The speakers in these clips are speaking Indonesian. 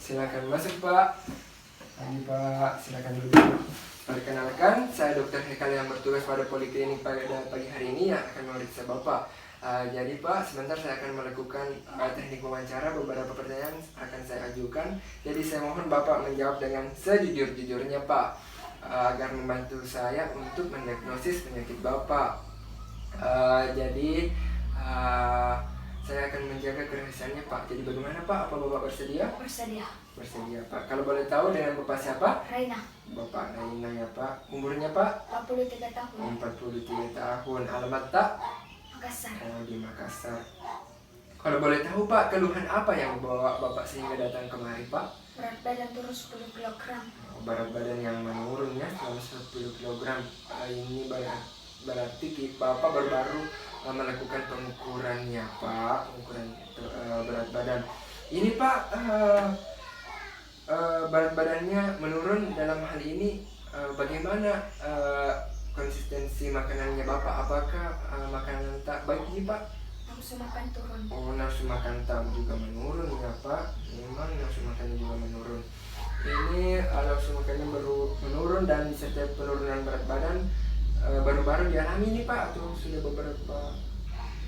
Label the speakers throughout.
Speaker 1: Silakan masuk Pak. Ini Pak, silakan duduk. Perkenalkan, saya Dr. Hekal yang bertugas pada Poliklinik pada pagi hari ini yang akan memeriksa Bapak. Jadi Pak, sebentar saya akan melakukan teknik wawancara. Beberapa pertanyaan akan saya ajukan. Jadi saya mohon Bapak menjawab dengan sejujur-jujurnya Pak, agar membantu saya untuk mendiagnosis penyakit Bapak. Jadi saya akan menjaga kerahasiaannya Pak. Jadi bagaimana Pak? Apa Bapak bersedia?
Speaker 2: Bersedia.
Speaker 1: Bersedia Pak. Kalau boleh tahu dengan Bapak siapa?
Speaker 2: Raina.
Speaker 1: Bapak Raina ya Pak. Umurnya Pak?
Speaker 2: 43 tahun.
Speaker 1: 43 tahun. Alamat tak?
Speaker 2: Makassar.
Speaker 1: Di Makassar. Kalau boleh tahu Pak, keluhan apa yang membawa Bapak sehingga datang kemari Pak?
Speaker 2: Berat badan turun 10 kg.
Speaker 1: Berat badan yang menurun ya, selama 10 kg. Ini berarti Bapak baru-baru melakukan pengukurannya Pak, pengukuran berat badan. Ini Pak, berat badannya menurun. Dalam hal ini bagaimana konsistensi makanannya Bapak? Apakah makanan tak baik nih Pak?
Speaker 2: Nafsu makan turun.
Speaker 1: Oh, nafsu makan tak juga menurun ya Pak. Memang nafsu makannya juga menurun. Ini nafsu makannya baru menurun dan disertai penurunan berat badan baru-baru dialami nih Pak, atau sudah beberapa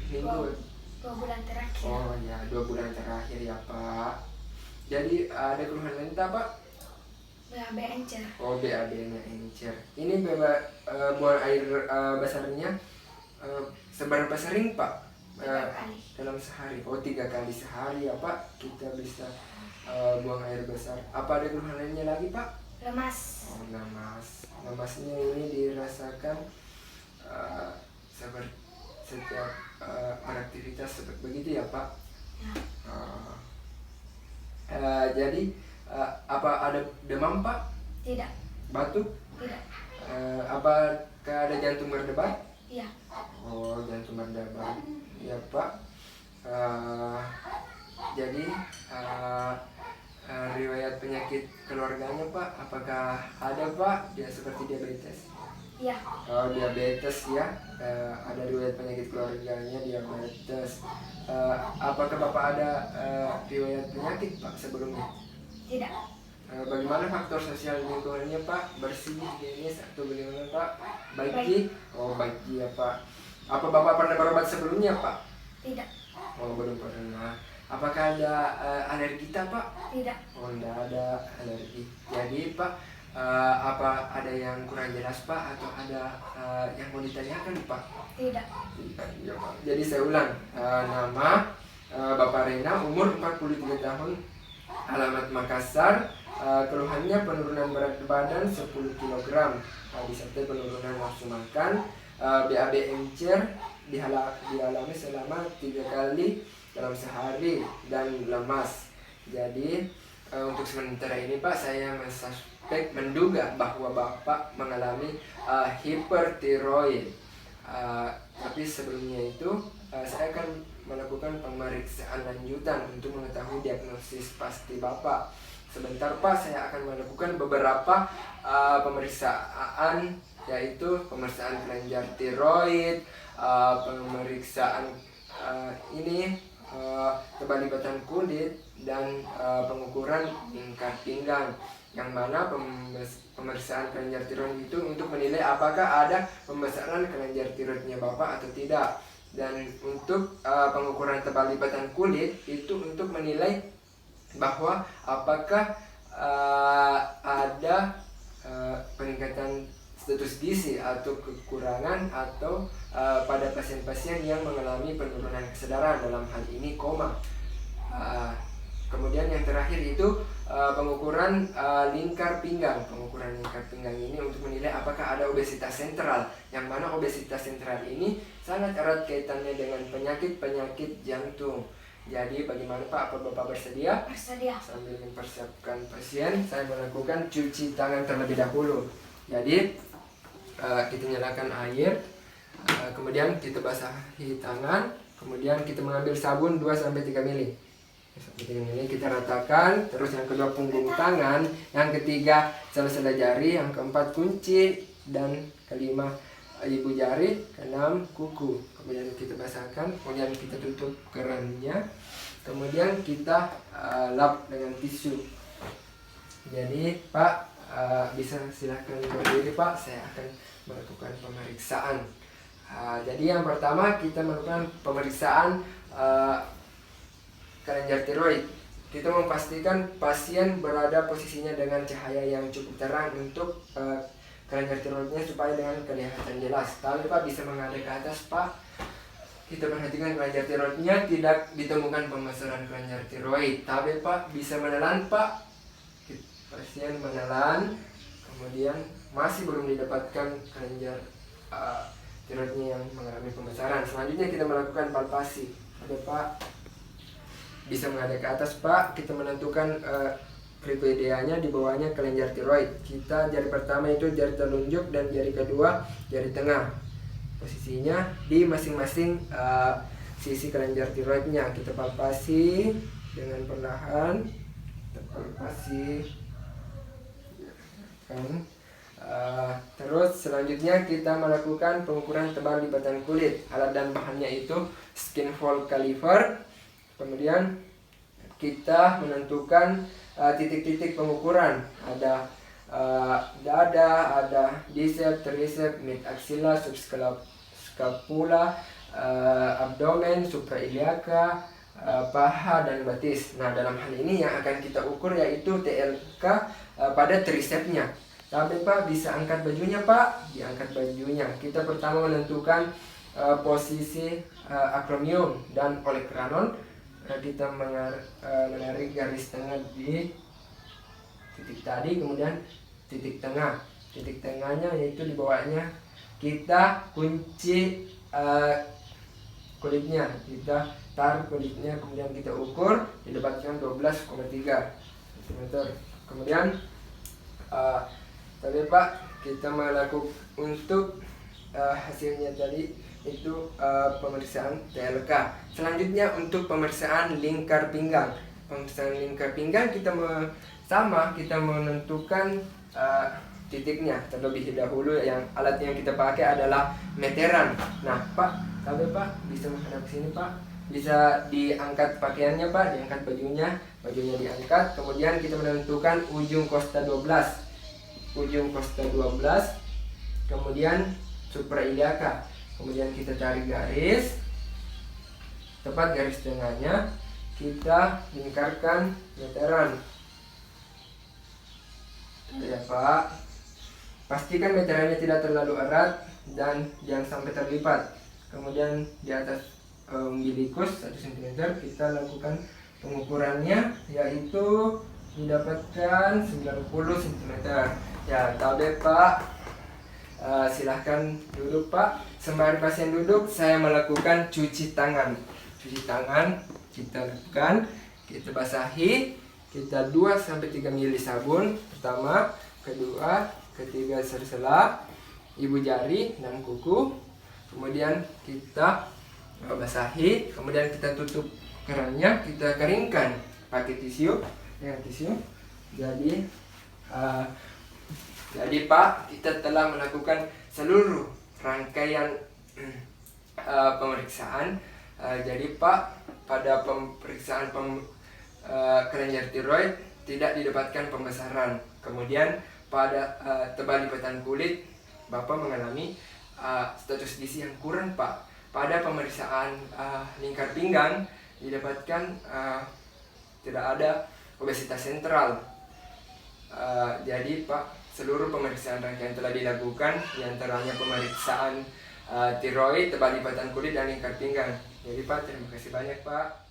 Speaker 1: minggu?
Speaker 2: 2 bulan terakhir.
Speaker 1: Oh ya, 2 bulan terakhir ya Pak. Jadi ada keluhan lain tak Pak?
Speaker 2: BAB encer.
Speaker 1: Oh, BAB-nya encer. Ini buang air besarnya seberapa sering Pak?
Speaker 2: 3 kali.
Speaker 1: Dalam sehari. Oh, 3 kali sehari ya Pak. Kita bisa buang air besar. Apa ada keluhan lainnya lagi Pak?
Speaker 2: Lemas.
Speaker 1: Oh, lemas. Lemasnya ini dirasakan setiap beraktivitas seperti begitu ya Pak?
Speaker 2: Ya.
Speaker 1: Jadi apa ada demam Pak?
Speaker 2: Tidak.
Speaker 1: Batuk?
Speaker 2: Tidak.
Speaker 1: Apakah ada jantung berdebar?
Speaker 2: Iya.
Speaker 1: Oh, jantung berdebar ya Pak. Jadi riwayat penyakit keluarganya Pak, apakah ada Pak? Dia seperti diabetes?
Speaker 2: Iya.
Speaker 1: Oh, diabetes ya. Ada riwayat penyakit keluarganya diabetes. Apakah Bapak ada riwayat penyakit Pak sebelumnya?
Speaker 2: Tidak.
Speaker 1: Bagaimana faktor sosial lingkungannya Pak? Bersih, higienis atau bagaimana Pak? Baik. Oh, baik ya Pak. Apa Bapak pernah berobat sebelumnya Pak?
Speaker 2: Tidak.
Speaker 1: Oh, belum pernah. Apakah ada alergi Pak?
Speaker 2: Tidak.
Speaker 1: Oh, tidak ada alergi. Jadi Pak, apa ada yang kurang jelas Pak, atau ada yang mau ditanyakan Pak?
Speaker 2: Tidak.
Speaker 1: Ya Pak. Jadi saya ulang, nama Bapak Raina, umur 43 tahun, alamat Makassar, keluhannya penurunan berat badan 10 kg, disertai penurunan nafsu makan, BAB encer, dialami selama 3 kali dalam sehari, dan lemas. Jadi untuk sementara ini Pak, saya menduga bahwa Bapak mengalami hipertiroid. Tapi sebelumnya itu saya akan melakukan pemeriksaan lanjutan untuk mengetahui diagnosis pasti Bapak. Sebentar Pak, saya akan melakukan beberapa pemeriksaan, yaitu pemeriksaan kelenjar tiroid, pemeriksaan tebal lipatan kulit, dan pengukuran lingkar pinggang. Yang mana pemeriksaan kelenjar tiroid itu untuk menilai apakah ada pembesaran kelenjar tiroidnya Bapak atau tidak. Dan untuk pengukuran tebal lipatan kulit itu untuk menilai bahwa apakah ada peningkatan status gizi atau kekurangan, atau pada pasien-pasien yang mengalami penurunan kesadaran, dalam hal ini koma. Kemudian yang terakhir itu pengukuran lingkar pinggang. Pengukuran lingkar pinggang ini untuk menilai apakah ada obesitas sentral, yang mana obesitas sentral ini sangat erat kaitannya dengan penyakit-penyakit jantung. Jadi bagaimana Pak, apa Bapak bersedia?
Speaker 2: Bersedia.
Speaker 1: Sambil mempersiapkan pasien, saya melakukan cuci tangan terlebih dahulu. Jadi kita nyalakan air, kemudian kita basahi tangan, kemudian kita mengambil sabun 2-3 mili. Kita ratakan. Terus yang kedua punggung tangan, yang ketiga sela-sela jari, yang keempat kunci, dan kelima ibu jari, keenam kuku. Kemudian kita basahkan, kemudian kita tutup kerannya, kemudian kita lap dengan tisu. Jadi Pak, bisa silahkan berdiri Pak, saya akan melakukan pemeriksaan. Jadi yang pertama kita melakukan pemeriksaan kelenjar tiroid. Kita memastikan pasien berada posisinya dengan cahaya yang cukup terang untuk kelenjar tiroidnya supaya dengan kelihatan jelas. Tapi Pak bisa menghadap ke atas Pak. Kita perhatikan kelenjar tiroidnya tidak ditemukan pembesaran kelenjar tiroid. Tapi Pak bisa menelan Pak. Pasien menelan, kemudian masih belum didapatkan kelenjar tiroidnya yang mengalami pembesaran. Selanjutnya kita melakukan palpasi. Ada Pak. Bisa menghadap ke atas Pak, kita menentukan kriteria-nya di bawahnya kelenjar tiroid. Kita jari pertama itu jari telunjuk dan jari kedua jari tengah. Posisinya di masing-masing sisi kelenjar tiroidnya. Kita palpasi dengan perlahan. Kita palpasi. Terus selanjutnya kita melakukan pengukuran tebal lipatan kulit. Alat dan bahannya itu skin fold caliper. Kemudian kita menentukan titik-titik pengukuran. Ada dada, ada bicep, tricep, mid axilla, subscapula, abdomen, suprailiaca, paha dan batis. Nah, dalam hal ini yang akan kita ukur yaitu TLK pada tricepnya. Tapi Pak bisa angkat bajunya Pak, diangkat bajunya. Kita pertama menentukan posisi acromion dan olecranon. Kita menarik garis tengah di titik tadi, kemudian titik tengah. Titik tengahnya yaitu di bawahnya kita kunci kulitnya. Kita tarik kulitnya, kemudian kita ukur, didapatkan 12,3 cm. Kemudian tadi Pak kita melakukan untuk hasilnya tadi itu pemeriksaan TLK. Selanjutnya untuk pemeriksaan lingkar pinggang. Pemeriksaan lingkar pinggang kita kita menentukan titiknya terlebih dahulu. Yang alat yang kita pakai adalah meteran. Nah Pak, tapi Pak bisa menghadap sini Pak. Bisa diangkat pakaiannya Pak, diangkat bajunya diangkat. Kemudian kita menentukan ujung kosta 12. Ujung kosta 12. Kemudian suprailiaca. Kemudian kita cari garis, tepat garis tengahnya, kita lingkarkan meteran. Ya Pak, pastikan meterannya tidak terlalu erat dan jangan sampai terlipat. Kemudian di atas umbilikus 1 cm kita lakukan pengukurannya, yaitu didapatkan 90 cm. Ya, tabe Pak. Silahkan duduk Pak. Sembari pasien duduk, saya melakukan cuci tangan. Cuci tangan kita lakukan, kita basahi, kita 2-3 ml sabun. Pertama, kedua, ketiga sela-sela ibu jari dan kuku. Kemudian kita basahi, kemudian kita tutup kerannya, kita keringkan pakai tisu, dengan tisu. Jadi Pak, kita telah melakukan seluruh rangkaian pemeriksaan. Jadi Pak, pada pemeriksaan kelenjar tiroid tidak didapatkan pembesaran. Kemudian pada tebal lipatan kulit, Bapak mengalami status gizi yang kurang Pak. Pada pemeriksaan lingkar pinggang didapatkan tidak ada obesitas sentral. Jadi Pak, seluruh pemeriksaan rangkaian telah dilakukan, diantaranya pemeriksaan tiroid, tebal lipatan kulit, dan lingkar pinggang. Jadi Pak, terima kasih banyak Pak.